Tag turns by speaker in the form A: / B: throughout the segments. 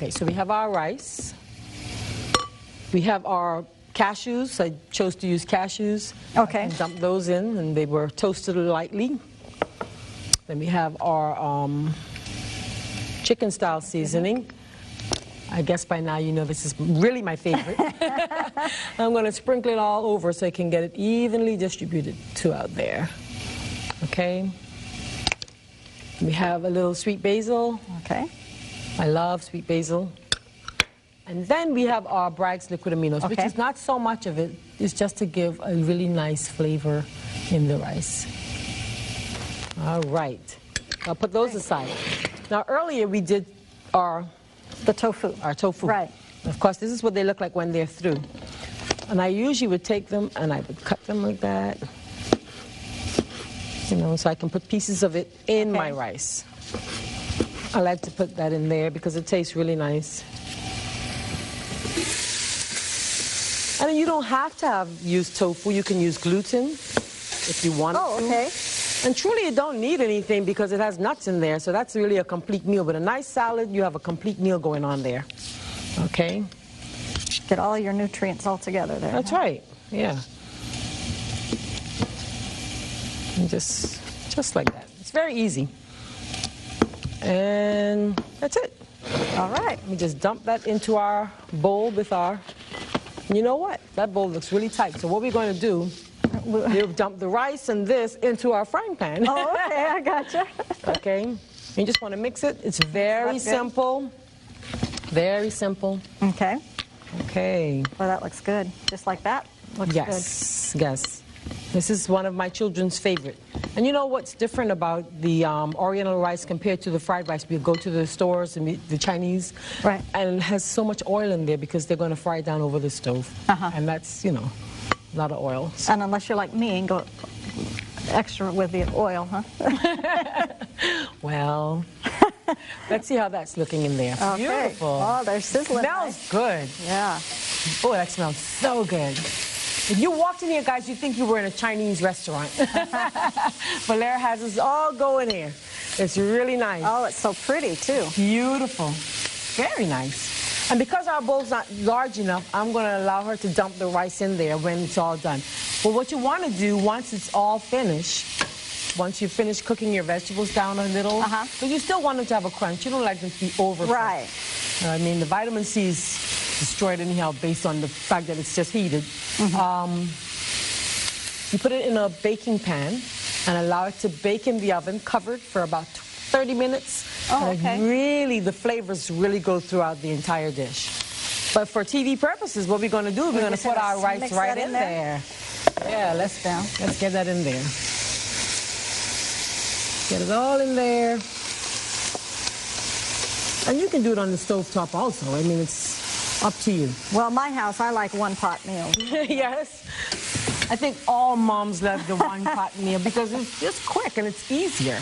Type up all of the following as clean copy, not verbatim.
A: Okay, so we have our rice. We have our cashews. I chose to use cashews.
B: Okay.
A: And dump those in, and they were toasted lightly. Then we have our chicken style seasoning. I guess by now you know this is really my favorite. I'm going to sprinkle it all over so I can get it evenly distributed throughout there. Okay. We have a little sweet basil.
B: Okay.
A: I love sweet basil. And then we have our Bragg's liquid aminos, which is not so much of it. It's just to give a really nice flavor in the rice. All right. I'll put those aside. Now, earlier we did
B: the tofu.
A: Our tofu.
B: Right.
A: Of course, this is what they look like when they're through. And I usually would take them and I would cut them like that. You know, so I can put pieces of it in my rice. I like to put that in there because it tastes really nice. And you don't have to use tofu. You can use gluten if you want to.
B: Oh, okay.
A: And truly, you don't need anything because it has nuts in there, so that's really a complete meal. But a nice salad, you have a complete meal going on there. Okay?
B: Get all your nutrients all together there.
A: That's right, yeah. And just like that. It's very easy. And that's it.
B: All right.
A: We just dump that into our bowl with our... You know what? That bowl looks really tight. So what we're going to do... We'll dump the rice and this into our frying pan.
B: Oh, okay, I gotcha.
A: Okay, you just want to mix it. It's very simple. Very simple.
B: Okay.
A: Okay.
B: Well, that looks good. Just like that? Looks good.
A: Yes. This is one of my children's favorite. And you know what's different about the Oriental rice compared to the fried rice? We go to the stores and the Chinese,
B: right?
A: And it has so much oil in there because they're going to fry it down over the stove. And that's, you know, a lot of oil. So.
B: And unless you're like me and go extra with the oil, huh?
A: Well, let's see how that's looking in there.
B: Okay.
A: Beautiful.
B: Oh, they're sizzling.
A: Smells good.
B: Yeah.
A: Oh, that smells so good. If you walked in here, guys, you'd think you were in a Chinese restaurant. Valera has us all going here. It's really nice.
B: Oh, it's so pretty, too.
A: Beautiful. Very nice. And because our bowl's not large enough, I'm going to allow her to dump the rice in there when it's all done. But what you want to do, once it's all finished, once you finish cooking your vegetables down a little, but you still want them to have a crunch. You don't like them to be over.
B: Right.
A: I mean, the vitamin C is destroyed anyhow based on the fact that it's just heated. You put it in a baking pan and allow it to bake in the oven, covered for about 30 minutes.
B: Oh, okay.
A: And really, the flavors really go throughout the entire dish. But for TV purposes, what we're going to do is we're going to put our rice right in there. Yeah, let's get that in there. Get it all in there. And you can do it on the stovetop also. I mean, it's up to you.
B: Well, my house, I like one-pot meals.
A: Yes. I think all moms love the one-pot meal because it's just quick and it's easier.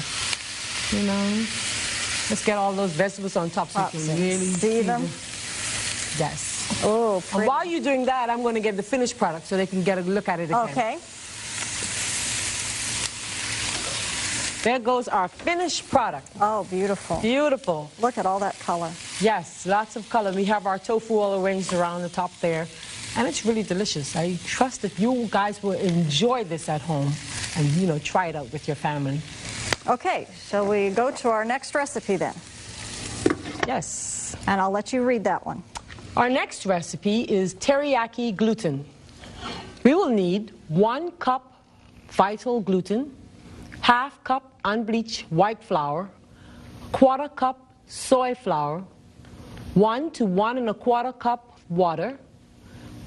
A: You know? Let's get all those vegetables on top so you can really
B: see them.
A: Yes.
B: Oh, pretty.
A: And while you're doing that, I'm going to get the finished product so they can get a look at it again.
B: Okay.
A: There goes our finished product.
B: Oh, beautiful.
A: Beautiful.
B: Look at all that color.
A: Yes, lots of color. We have our tofu all arranged around the top there. And it's really delicious. I trust that you guys will enjoy this at home and, you know, try it out with your family.
B: Okay, shall we go to our next recipe then?
A: Yes.
B: And I'll let you read that one.
A: Our next recipe is teriyaki gluten. We will need 1 cup vital gluten, half cup unbleached white flour, 1/4 cup soy flour, 1 to 1 1/4 cup water,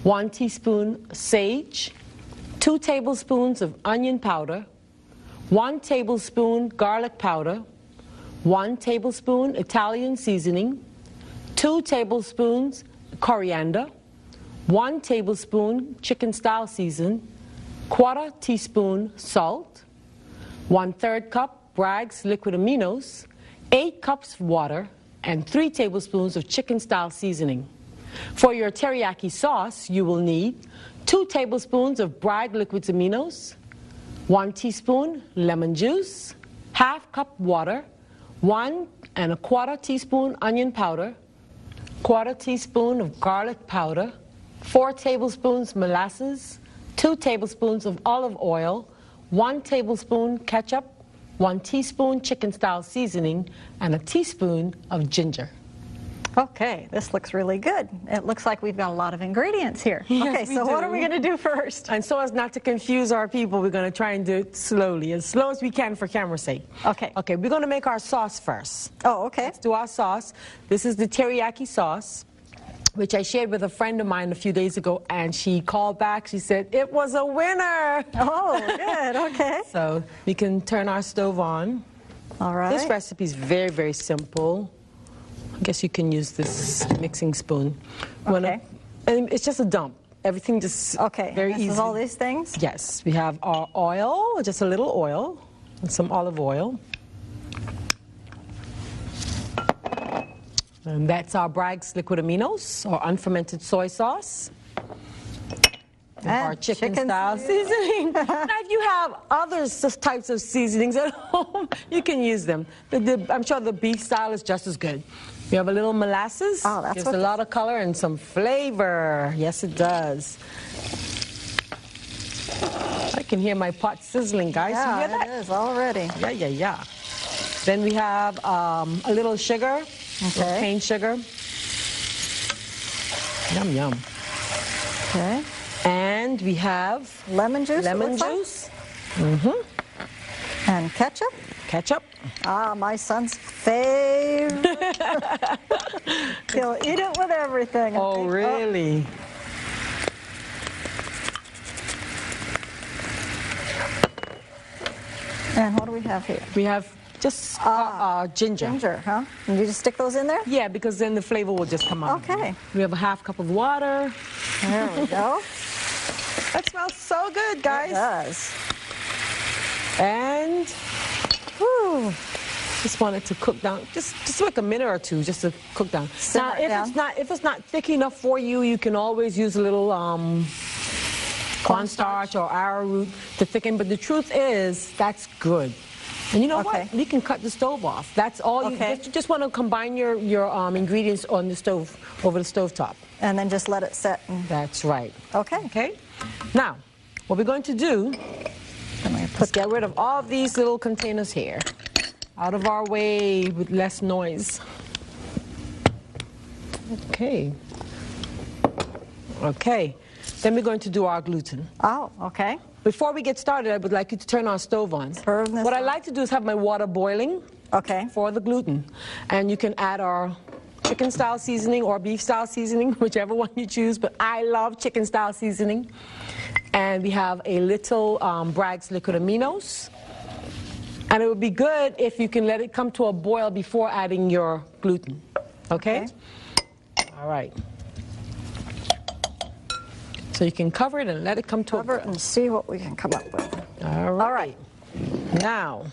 A: 1 teaspoon sage, 2 tablespoons of onion powder, 1 tablespoon garlic powder, 1 tablespoon Italian seasoning, 2 tablespoons coriander, 1 tablespoon chicken style season, 1/4 teaspoon salt, 1/3 cup Bragg's liquid aminos, 8 cups of water, and 3 tablespoons of chicken style seasoning. For your teriyaki sauce, you will need 2 tablespoons of Bragg liquid aminos, 1 teaspoon lemon juice, ½ cup water, 1 1/4 teaspoon onion powder, 1/4 teaspoon of garlic powder, 4 tablespoons molasses, 2 tablespoons of olive oil, 1 tablespoon ketchup, 1 teaspoon chicken-style seasoning, and a teaspoon of ginger.
B: Okay, this looks really good. It looks like we've got a lot of ingredients here.
A: Yes,
B: okay, so what are we going to do first?
A: And so as not to confuse our people, we're going to try and do it slowly, as slow as we can for camera's sake.
B: Okay.
A: Okay, we're going to make our sauce first.
B: Oh, okay.
A: Let's do our sauce. This is the teriyaki sauce, which I shared with a friend of mine a few days ago, and she called back. She said, it was a winner.
B: Oh, good, okay.
A: So we can turn our stove on.
B: All right.
A: This recipe is very, very simple. I guess you can use this mixing spoon.
B: Okay.
A: And it's just a dump. Everything just very easy.
B: This is all these things?
A: Yes. We have our oil, just a little oil, and some olive oil. And that's our Bragg's liquid aminos, or unfermented soy sauce. And our chicken-style seasoning. Now, if you have other types of seasonings at home, you can use them. I'm sure the beef style is just as good. We have a little molasses.
B: Oh, that's
A: gives a lot of color and some flavor. Yes, it does. I can hear my pot sizzling, guys.
B: Yeah,
A: you hear that?
B: it is already.
A: Yeah, yeah, yeah. Then we have a little sugar, little cane sugar. Yum, yum.
B: Okay.
A: And we have
B: Lemon juice.
A: lemon juice. Mm-hmm.
B: And ketchup.
A: Ketchup.
B: Ah, my son's favorite. He'll eat it with everything.
A: Oh, really?
B: And what do we have here?
A: We have just ginger.
B: Ginger, huh? And you just stick those in there?
A: Yeah, because then the flavor will just come out.
B: Okay.
A: We have a 1/2 cup of water.
B: There we go.
A: That smells so good, guys.
B: It does.
A: And whew, just want it to cook down, just like a minute or two, just to cook down.
B: Simmer it down.
A: If it's not thick enough for you, you can always use a little cornstarch or arrowroot to thicken. But the truth is, that's good. And you know what? You can cut the stove off. That's all. You just want to combine your ingredients on the stove, over the stove top.
B: And then just let it set.
A: That's right.
B: Okay.
A: Okay. Now, what we're going to do is get rid of all of these little containers here, out of our way with less noise. Okay. Okay. Then we're going to do our gluten.
B: Oh, okay.
A: Before we get started, I would like you to turn our stove on. What I like to do is have my water boiling for the gluten. And you can add our chicken-style seasoning or beef-style seasoning, whichever one you choose, but I love chicken-style seasoning. And we have a little Bragg's liquid aminos. And it would be good if you can let it come to a boil before adding your gluten. Okay? All right. So you can cover it and let it come to a boil.
B: Cover it and see what we can come up with.
A: All right. Now,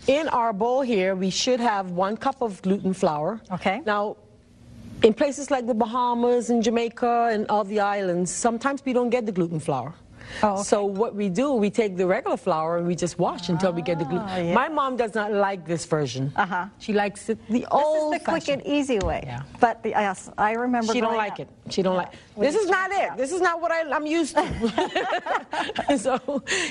A: in our bowl here, we should have 1 cup of gluten flour.
B: Okay.
A: Now, in places like the Bahamas and Jamaica and all the islands, sometimes we don't get the gluten flour.
B: Oh, okay.
A: So what we do, we take the regular flour and we just wash until we get the gluten.
B: Yeah.
A: My mom does not like this version. She likes it the old
B: This is the quick and easy way.
A: Yeah.
B: But yes, I remember.
A: She don't like it. She don't like. This is not it. This is not what I'm used to. So,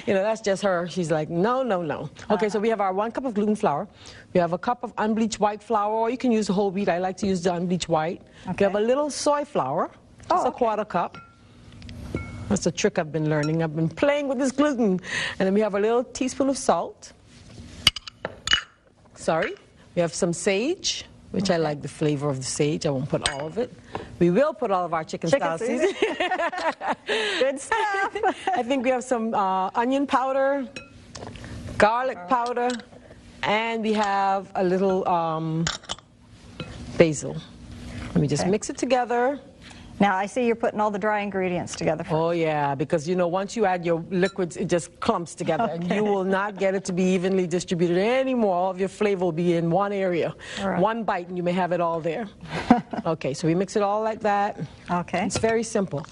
A: you know, that's just her. She's like, no, no, no. Okay, so we have our 1 cup of gluten flour. We have a cup of unbleached white flour, or you can use the whole wheat. I like to use the unbleached white. We have a little soy flour, just a 1/4 cup. That's a trick I've been learning. I've been playing with this gluten. And then we have a little teaspoon of salt. Sorry. We have some sage, which I like the flavor of the sage. I won't put all of it. We will put all of our chicken-style seasoning.
B: Good stuff.
A: I think we have some onion powder, garlic powder, and we have a little basil. Let me just mix it together.
B: Now, I see you're putting all the dry ingredients together first.
A: Oh, yeah, because, you know, once you add your liquids, it just clumps together, and you will not get it to be evenly distributed anymore. All of your flavor will be in one area. Right. One bite, and you may have it all there. Okay, so we mix it all like that.
B: Okay.
A: It's very simple.